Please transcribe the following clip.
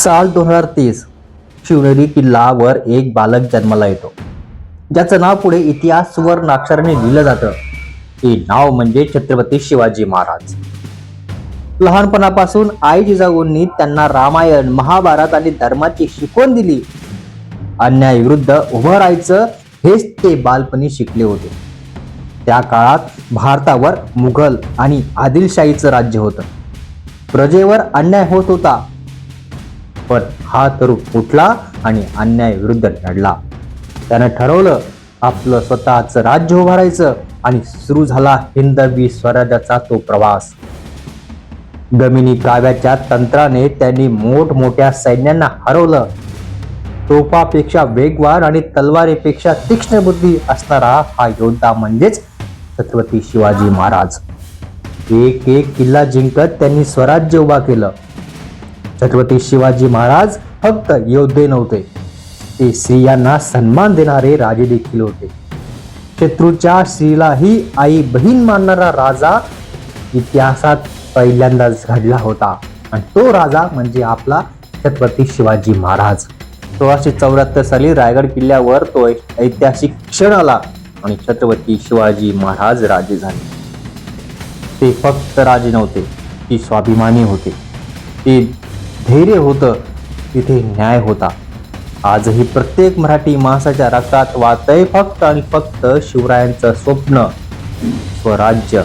साल 2030 शिवनेरी किल्ल्यावर एक बालक जन्माला येतो, ज्याचं नाव पुढे इतिहास सुवर्ण अक्षराने लिहिलं जातं. ते नाव म्हणजे छत्रपती शिवाजी महाराज. लहानपणापासून आई जिजाऊंनी त्यांना रामायण, महाभारत आणि धर्माची शिकवण दिली. अन्यायाविरुद्ध उभं राहायचं हेच ते बालपणी शिकले होते. त्या काळात भारतावर मुघल आणि आदिलशाहीचं राज्य होतं. प्रजेवर अन्याय होत होता, पण हा तरुण उठला आणि अन्याय विरुद्ध लढला. त्यानं ठरवलं आपलं स्वतःचं राज्य उभारायचं आणि सुरू झाला हिंदवी स्वराज्याचा तो प्रवास. गमिनी काव्याच्या तंत्राने त्यांनी मोठमोठ्या सैन्यांना हरवलं. तोफापेक्षा वेगवान आणि तलवारीपेक्षा तीक्ष्ण बुद्धी असणारा हा योद्धा म्हणजेच छत्रपती शिवाजी महाराज. एक एक किल्ला जिंकत त्यांनी स्वराज्य उभा केलं. छत्रपती शिवाजी महाराज फक्त योद्धे नव्हते, ते स्त्रियांना सन्मान देणारे राजे देखील होते. शत्रूच्या स्त्रीलाही आई बहीण मानणारा राजा इतिहासात पहिल्यांदाच घडला होता, आणि तो राजा म्हणजे आपला छत्रपती शिवाजी महाराज. 1674 साली रायगड किल्ल्यावर तो ऐतिहासिक क्षण आला आणि छत्रपती शिवाजी महाराज राजे झाले. ते फक्त राजे नव्हते, ते स्वाभिमानी होते. ते धैर्य होतं, तिथे न्याय होता. आजही प्रत्येक मराठी माणसाच्या रक्तात वाहतंय फक्त आणि फक्त शिवरायांचं स्वप्न, स्वराज्य.